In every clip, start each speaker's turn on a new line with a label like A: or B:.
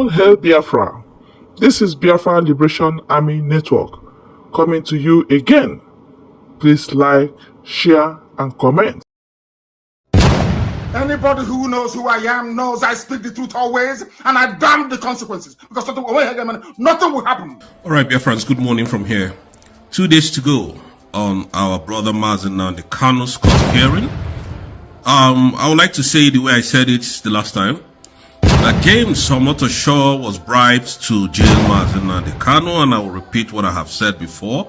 A: All hail Biafra. This is Biafra Liberation Army Network coming to you again. Please like, share, and comment.
B: Anybody who knows who I am knows I speak the truth always, and I damn the consequences. Because nothing will happen.
C: All right, Biafrans, good morning from here. 2 days to go on our brother Mazi Nnamdi Kanu's court hearing. I would like to say the way I said it the last time, that James Omotosho was bribed to jail Mazi Nnamdi Kanu, and I will repeat what I have said before.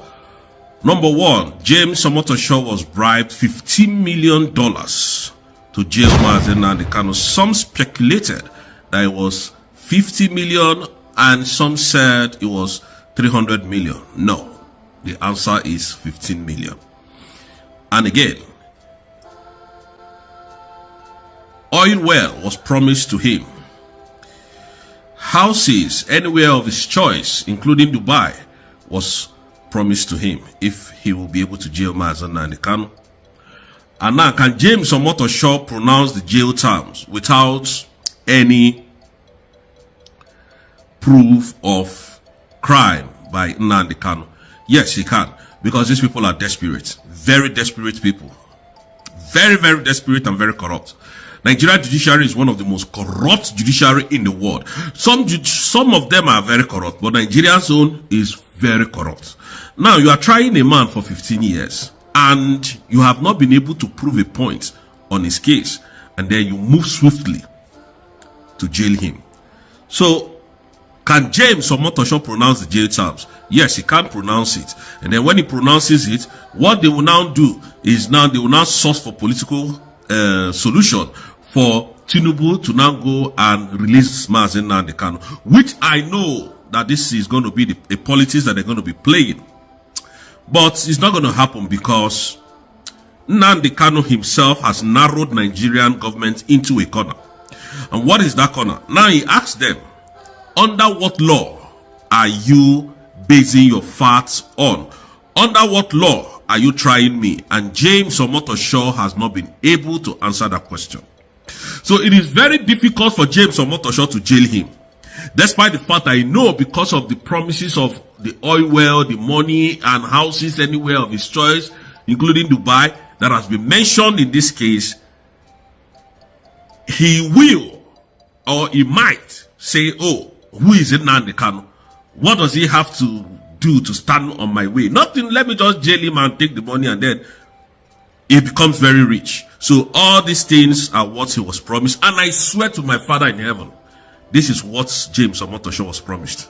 C: Number one, James Omotosho was bribed $15 million to jail Mazi Nnamdi Kanu. Some speculated that it was 50 million and some said it was 300 million. No, the answer is 15 million. And again, oil well was promised to him. Houses anywhere of his choice, including Dubai, was promised to him if he will be able to jail Mazi Nnamdi Kanu. And now, can James Omotosho pronounce the jail terms without any proof of crime by Nnamdi Kanu? Yes, he can, because these people are desperate, very desperate people, very, very desperate and very corrupt. Nigerian judiciary is one of the most corrupt judiciary in the world. Some of them are very corrupt, but Nigeria's own is very corrupt. Now, you are trying a man for 15 years, and you have not been able to prove a point on his case, and then you move swiftly to jail him. So, can James Omotosho pronounce the jail terms? Yes, he can pronounce it. And then when he pronounces it, what they will now do is they will now source for political solution for Tinubu to now go and release Mazi Nnamdi Kanu, which I know that this is going to be the politics that they're going to be playing. But it's not going to happen because Nnamdi Kanu himself has narrowed Nigerian government into a corner. And what is that corner? Now he asks them, under what law are you basing your facts on? Under what law are you trying me? And James Omotosho has not been able to answer that question. So it is very difficult for James Omotosho to jail him. Despite the fact I know, because of the promises of the oil well, the money and houses anywhere of his choice, including Dubai, that has been mentioned in this case, he will or he might say, oh, who is Nnamdi Kanu? What does he have to do to stand on my way? Nothing, let me just jail him and take the money, and then he becomes very rich. So all these things are what he was promised, and I swear to my Father in heaven, this is what James Omotosho was promised.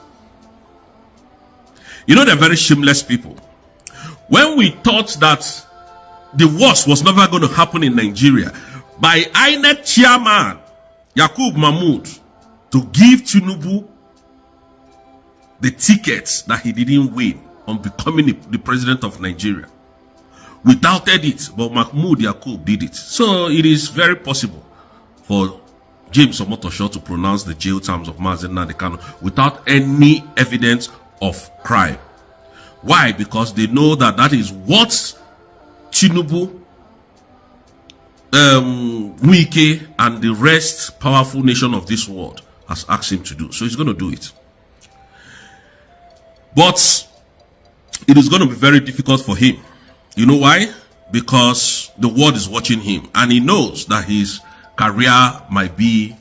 C: You know, they're very shameless people. When we thought that the worst was never going to happen in Nigeria, by INEC chairman Yakub Mahmoud to give Tinubu the tickets that he didn't win on becoming the president of Nigeria, we doubted it, but Mahmoud Yakub did it. So it is very possible for James Omotosho to pronounce the jail terms of Mazi Nnamdi Kanu without any evidence of crime. Why? Because they know that that is what Tinubu, Wike, and the rest powerful nation of this world has asked him to do. So he's going to do it. But it is going to be very difficult for him. You know why? Because the world is watching him, and he knows that his career might be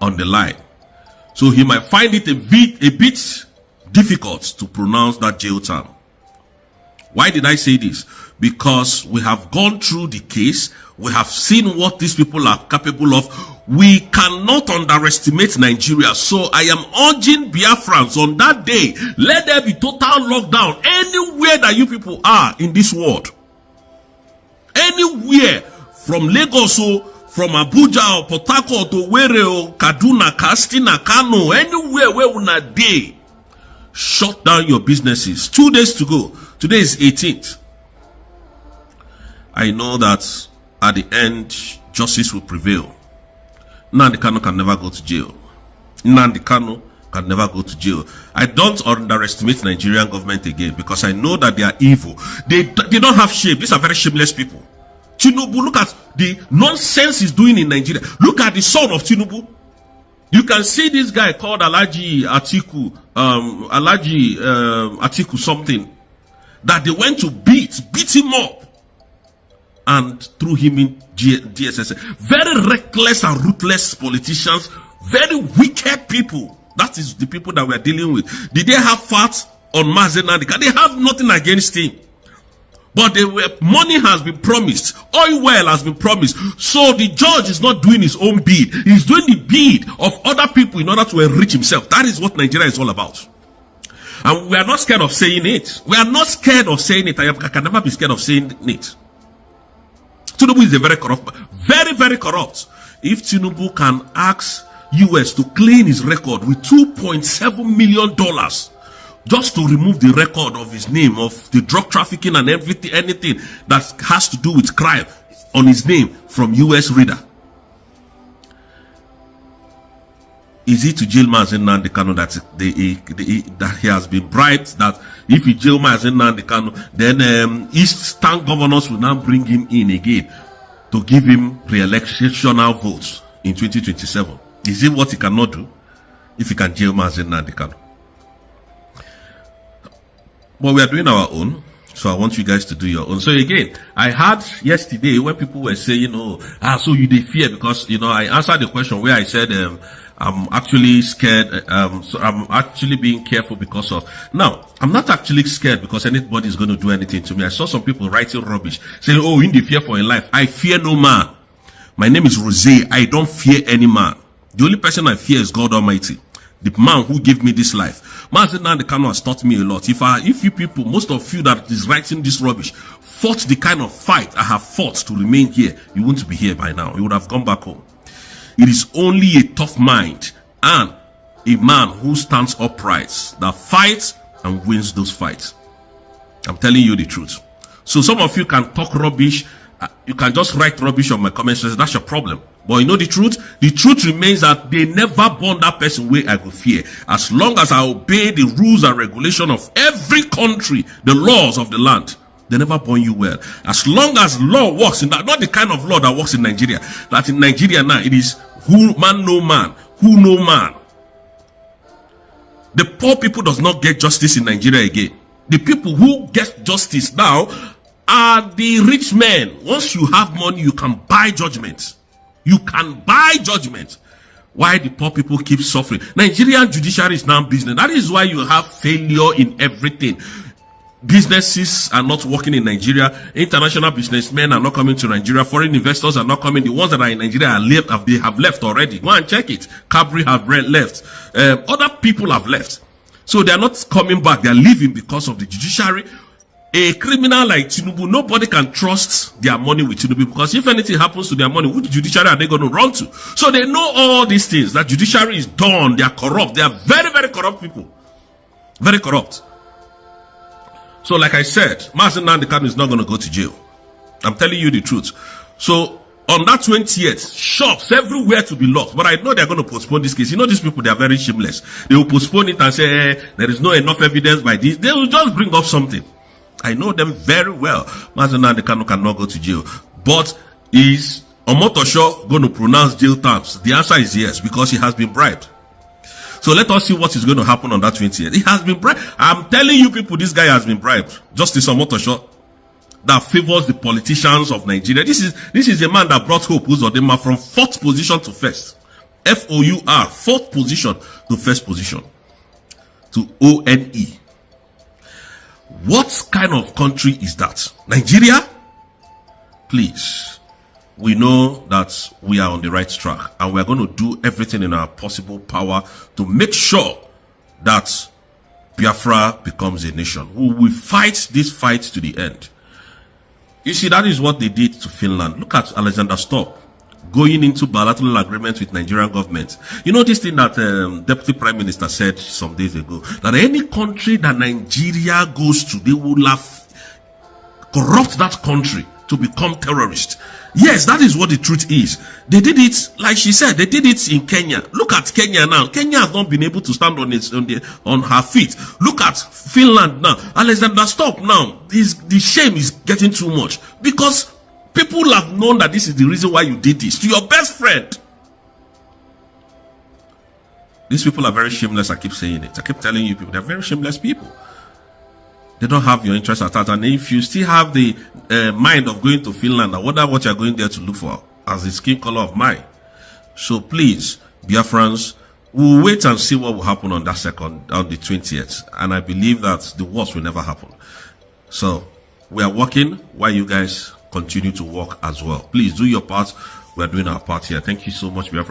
C: on the line. So he might find it a bit difficult to pronounce that jail term. Why did I say this? Because we have gone through the case. We have seen what these people are capable of. We cannot underestimate Nigeria. So I am urging Biafrans on that day, let there be total lockdown anywhere that you people are in this world. Anywhere, from Lagos, from Abuja, or Port Harcourt, to Owerri, Kaduna, Katsina, Kano, anywhere where una dey, shut down your businesses. 2 days to go. Today is 18th. I know that at the end, justice will prevail. Nnamdi Kanu can never go to jail. Nnamdi Kanu can never go to jail. I don't underestimate Nigerian government again, because I know that they are evil. They don't have shame. These are very shameless people. Tinubu, look at the nonsense he's doing in Nigeria. Look at the son of Tinubu. You can see this guy called Alaji Atiku, Atiku something, that they went to beat him up and threw him in DSS. Very reckless and ruthless politicians, very wicked people. That is the people that we are dealing with. Did they have fat on Mazi Nnamdi Kanu? They have nothing against him. But money has been promised. Oil well has been promised. So the judge is not doing his own bid. He's doing the bid of other people in order to enrich himself. That is what Nigeria is all about. And we are not scared of saying it. We are not scared of saying it. I can never be scared of saying it. Tinubu is a very corrupt, very, very corrupt. If Tinubu can ask US to clean his record with $2.7 million just to remove the record of his name, of the drug trafficking and everything, anything that has to do with crime on his name from US reader. Is it to jail Mazi Nnamdi Kanu that he has been bribed, that if he jail Mazi Nnamdi Kanu, then Eastern governors will now bring him in again to give him re-electional votes in 2027? Is it what he cannot do if he can jail Mazi Nnamdi Kanu? But we are doing our own, so I want you guys to do your own. So again, I heard yesterday when people were saying, so you did fear because, I answered the question where I said, I'm actually scared, so I'm actually being careful because of, now, I'm not actually scared because anybody is going to do anything to me. I saw some people writing rubbish, saying, in the fear for your life. I fear no man. My name is Rose. I don't fear any man. The only person I fear is God Almighty, the man who gave me this life. Mazi Nnamdi Kanu has taught me a lot. If you people, most of you that is writing this rubbish, fought the kind of fight I have fought to remain here, you wouldn't be here by now. You would have gone back home. It is only a tough mind and a man who stands upright that fights and wins those fights. I'm telling you the truth. So some of you can talk rubbish. You can just write rubbish on my comment section. That's your problem. But you know the truth? The truth remains that they never born that person where I go fear. As long as I obey the rules and regulation of every country, the laws of the land, they never born you well. As long as law works in that, not the kind of law that works in Nigeria. That in Nigeria now, it is who man no man, who no man. The poor people does not get justice in Nigeria again. The people who get justice now are the rich men. Once you have money, you can buy judgment. You can buy judgment. Why the poor people keep suffering? Nigerian judiciary is now business. That is why you have failure in everything. Businesses are not working in Nigeria. International businessmen are not coming to Nigeria. Foreign investors are not coming. The ones that are in Nigeria have left already. Go and check it. Cabri have left. Other people have left. So they are not coming back. They are leaving because of the judiciary. A criminal like Tinubu, nobody can trust their money with Tinubu, because if anything happens to their money, which judiciary are they going to run to? So they know all these things, that judiciary is done, they are corrupt, they are very, very corrupt people. Very corrupt. So like I said, Mazi Nnamdi Kanu is not going to go to jail. I'm telling you the truth. So on that 20th, shops everywhere to be locked. But I know they're going to postpone this case. You know these people, they are very shameless. They will postpone it and say, there is no enough evidence by this. They will just bring up something. I know them very well. Mazi Nnamdi Kanu cannot go to jail. But is Omotosho going to pronounce jail terms? The answer is yes, because he has been bribed. So let us see what is going to happen on that 20th. He has been bribed. I'm telling you people, this guy has been bribed. Justice Omotosho, that favors the politicians of Nigeria. This is a man that brought Hope Uzodinma from 4th position to 1st. F-O-U-R, 4th position to 1st position. To O-N-E. What kind of country is that? Nigeria? Please. We know that we are on the right track, and we are going to do everything in our possible power to make sure that Biafra becomes a nation. We will fight this fight to the end. You see, that is what they did to Finland. Look at Alexander Stubb going into bilateral agreement with Nigerian government. You know this thing that Deputy Prime Minister said some days ago, that any country that Nigeria goes to, they will corrupt that country to become terrorist. Yes, that is what the truth is. They did it, like she said, they did it in Kenya. Look at Kenya now. Kenya has not been able to stand on her feet. Look at Finland now. Alexander Stubb now. The shame is getting too much, because people have known that this is the reason why you did this to your best friend. These people are very shameless. I keep saying it. I keep telling you people, they're very shameless people. They don't have your interest at heart. And if you still have the mind of going to Finland, I wonder what you're going there to look for as the skin color of mine. So please, Biafrans, we'll wait and see what will happen on the 20th. And I believe that the worst will never happen. So we are working while you guys continue to work as well. Please do your part. We are doing our part here. Thank you so much, Biafrans.